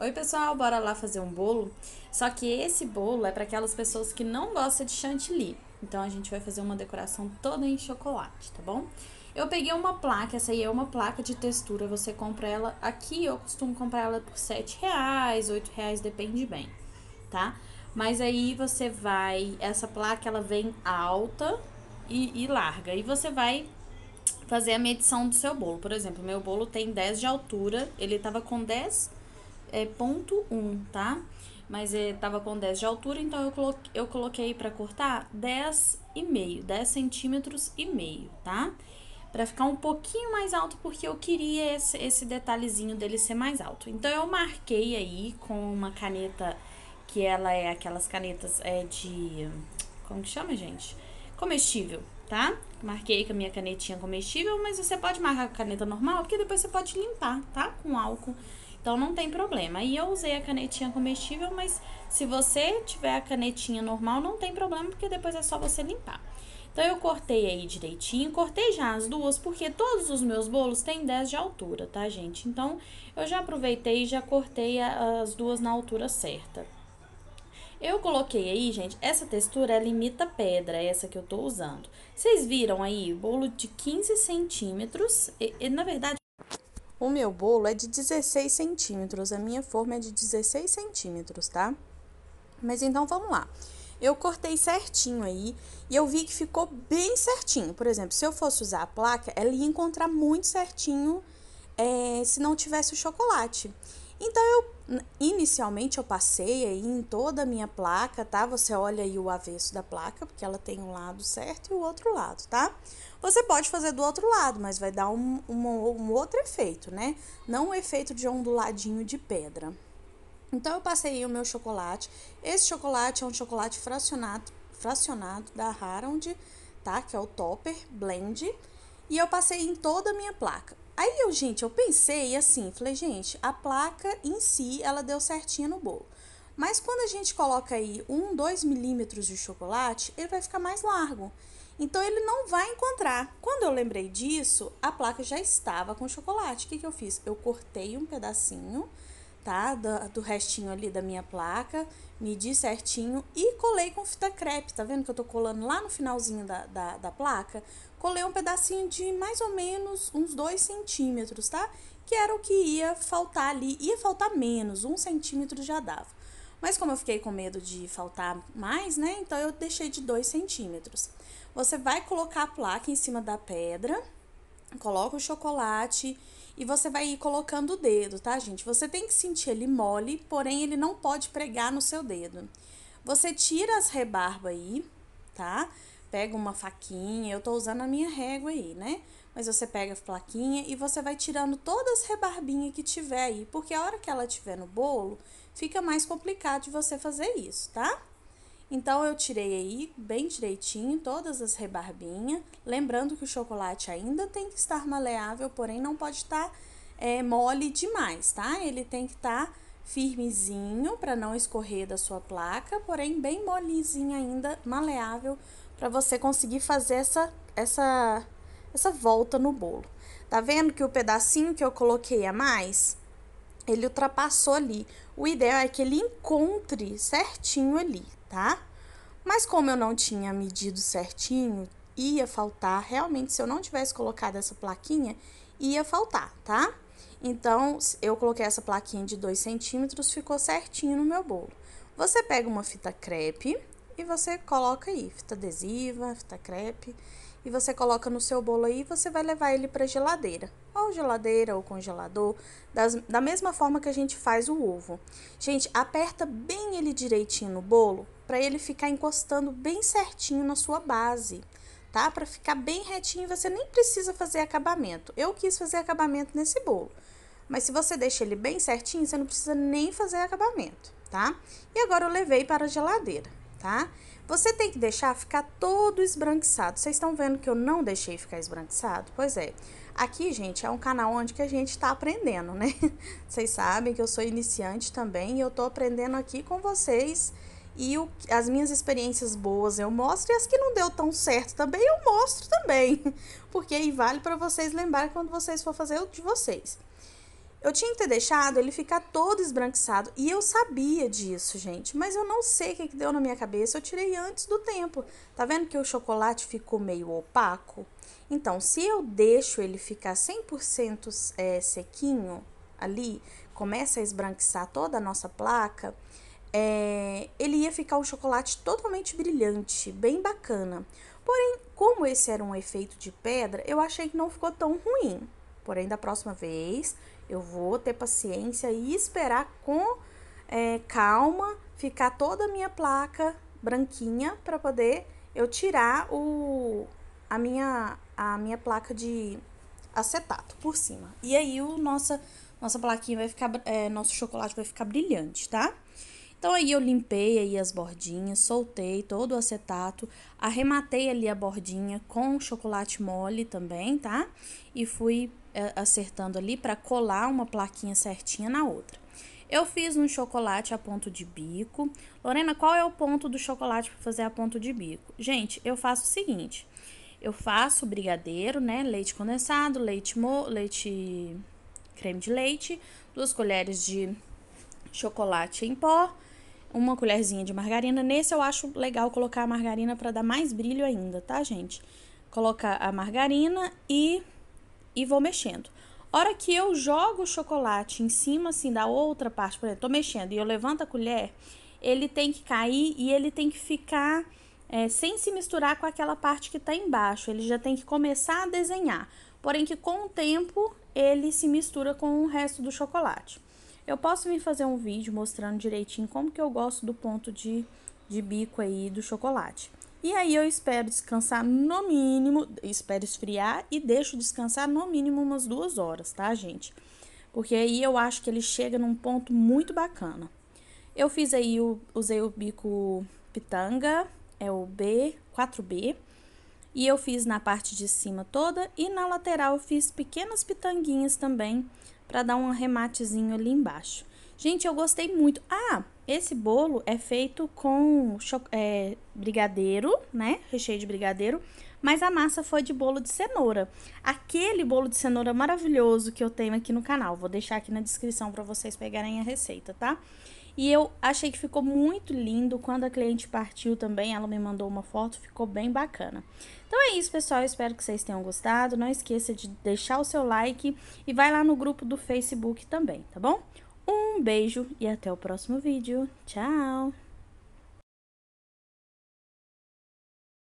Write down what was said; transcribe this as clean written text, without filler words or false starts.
Oi, pessoal, bora lá fazer um bolo. Só que esse bolo é para aquelas pessoas que não gostam de chantilly. Então a gente vai fazer uma decoração toda em chocolate, tá bom? Eu peguei uma placa, essa aí é uma placa de textura. Você compra ela aqui, eu costumo comprar ela por R$ 7, R$ 8, depende bem, tá? Mas aí você vai, essa placa ela vem alta e larga. E você vai fazer a medição do seu bolo. Por exemplo, meu bolo tem 10 de altura, ele tava com 10 ponto 1, tá? Mas tava com 10 de altura, então eu coloquei para cortar 10 centímetros e meio, tá? Para ficar um pouquinho mais alto, porque eu queria esse detalhezinho dele ser mais alto. Então eu marquei aí com uma caneta que ela é aquelas canetas de... Como que chama, gente? Comestível, tá? Marquei com a minha canetinha comestível, mas você pode marcar com a caneta normal, porque depois você pode limpar, tá? Com álcool. Então não tem problema. Aí eu usei a canetinha comestível, mas se você tiver a canetinha normal, não tem problema, porque depois é só você limpar. Então eu cortei aí direitinho, cortei já as duas, porque todos os meus bolos têm 10 de altura, tá, gente? Então eu já aproveitei e já cortei as duas na altura certa. Eu coloquei aí, gente, essa textura ela imita pedra, essa que eu tô usando. Vocês viram aí, bolo de 15 centímetros, na verdade, o meu bolo é de 16 centímetros, a minha forma é de 16 centímetros, tá? Mas então vamos lá. Eu cortei certinho aí e eu vi que ficou bem certinho. Por exemplo, se eu fosse usar a placa, ela ia encontrar muito certinho se não tivesse o chocolate. Então, inicialmente eu passei aí em toda a minha placa, tá? Você olha aí o avesso da placa, porque ela tem um lado certo e o outro lado, tá? Você pode fazer do outro lado, mas vai dar um outro efeito, né? Não o efeito de onduladinho de pedra. Então, eu passei aí o meu chocolate. Esse chocolate é um chocolate fracionado da Harold, tá? Que é o Topper Blend. E eu passei em toda a minha placa. Aí, eu pensei assim, falei, gente, a placa em si, ela deu certinho no bolo. Mas quando a gente coloca aí 2 milímetros de chocolate, ele vai ficar mais largo. Então, ele não vai encontrar. Quando eu lembrei disso, a placa já estava com chocolate. O que eu fiz? Eu cortei um pedacinho, tá? Do restinho ali da minha placa, medi certinho e colei com fita crepe. Tá vendo que eu tô colando lá no finalzinho da placa? Colei um pedacinho de mais ou menos uns 2 centímetros, tá? Que era o que ia faltar ali. Ia faltar menos, 1 centímetro já dava. Mas como eu fiquei com medo de faltar mais, né? Então eu deixei de 2 centímetros. Você vai colocar a placa em cima da pedra, coloca o chocolate e você vai ir colocando o dedo, tá, gente? Você tem que sentir ele mole, porém ele não pode pregar no seu dedo. Você tira as rebarbas aí, tá? Pega uma faquinha, eu tô usando a minha régua aí, né? Mas você pega a plaquinha e você vai tirando todas as rebarbinhas que tiver aí, porque a hora que ela tiver no bolo, fica mais complicado de você fazer isso, tá? Então, eu tirei aí bem direitinho todas as rebarbinhas, lembrando que o chocolate ainda tem que estar maleável, porém não pode estar mole demais, tá? Ele tem que estar firmezinho para não escorrer da sua placa, porém bem molezinho ainda, maleável, para você conseguir fazer essa volta no bolo. Tá vendo que o pedacinho que eu coloquei a mais, ele ultrapassou ali. O ideal é que ele encontre certinho ali, tá? Mas como eu não tinha medido certinho, ia faltar. Realmente, se eu não tivesse colocado essa plaquinha, ia faltar, tá? Então, eu coloquei essa plaquinha de 2 centímetros, ficou certinho no meu bolo. Você pega uma fita crepe e você coloca aí, fita adesiva, fita crepe, e você coloca no seu bolo aí, você vai levar ele para geladeira, ou geladeira ou congelador, da mesma forma que a gente faz o ovo. Gente, aperta bem ele direitinho no bolo, para ele ficar encostando bem certinho na sua base, tá? Para ficar bem retinho, você nem precisa fazer acabamento. Eu quis fazer acabamento nesse bolo, mas se você deixa ele bem certinho, você não precisa nem fazer acabamento, tá? E agora eu levei para a geladeira, tá? Você tem que deixar ficar todo esbranquiçado. Vocês estão vendo que eu não deixei ficar esbranquiçado? Pois é. Aqui, gente, é um canal onde que a gente tá aprendendo, né? Vocês sabem que eu sou iniciante também e eu tô aprendendo aqui com vocês. E as minhas experiências boas eu mostro e as que não deu tão certo também eu mostro também. Porque aí vale para vocês lembrarem quando vocês for fazer o de vocês. Eu tinha que ter deixado ele ficar todo esbranquiçado. E eu sabia disso, gente. Mas eu não sei o que deu na minha cabeça. Eu tirei antes do tempo. Tá vendo que o chocolate ficou meio opaco? Então, se eu deixo ele ficar 100% sequinho ali, começa a esbranquiçar toda a nossa placa, ele ia ficar um chocolate totalmente brilhante, bem bacana. Porém, como esse era um efeito de pedra, eu achei que não ficou tão ruim. Porém, da próxima vez, eu vou ter paciência e esperar com calma ficar toda a minha placa branquinha para poder eu tirar a minha placa de acetato por cima. E aí nossa plaquinha vai ficar, nosso chocolate vai ficar brilhante, tá? Então aí eu limpei aí as bordinhas, soltei todo o acetato, arrematei ali a bordinha com chocolate mole também, tá? E fui acertando ali para colar uma plaquinha certinha na outra. Eu fiz um chocolate a ponto de bico. Lorena, qual é o ponto do chocolate para fazer a ponto de bico? Gente, eu faço o seguinte, eu faço brigadeiro, né? Leite condensado, leite creme de leite, 2 colheres de chocolate em pó, 1 colherzinha de margarina. Nesse eu acho legal colocar a margarina para dar mais brilho ainda, tá, gente? Colocar a margarina e vou mexendo. Hora que eu jogo o chocolate em cima, assim, da outra parte, por exemplo, tô mexendo e eu levanto a colher, ele tem que cair e ele tem que ficar sem se misturar com aquela parte que tá embaixo. Ele já tem que começar a desenhar. Porém que com o tempo ele se mistura com o resto do chocolate. Eu posso vir fazer um vídeo mostrando direitinho como que eu gosto do ponto de bico aí do chocolate. E aí eu espero descansar no mínimo, espero esfriar e deixo descansar no mínimo umas 2 horas, tá, gente? Porque aí eu acho que ele chega num ponto muito bacana. Eu fiz aí, usei o bico pitanga, é o B4B. E eu fiz na parte de cima toda e na lateral eu fiz pequenas pitanguinhas também para dar um arrematezinho ali embaixo. Gente, eu gostei muito. Ah, esse bolo é feito com brigadeiro, né? Recheio de brigadeiro, mas a massa foi de bolo de cenoura. Aquele bolo de cenoura maravilhoso que eu tenho aqui no canal. Vou deixar aqui na descrição para vocês pegarem a receita, tá? E eu achei que ficou muito lindo. Quando a cliente partiu também, ela me mandou uma foto, ficou bem bacana. Então é isso, pessoal. Eu espero que vocês tenham gostado. Não esqueça de deixar o seu like e vai lá no grupo do Facebook também, tá bom? Um beijo e até o próximo vídeo. Tchau!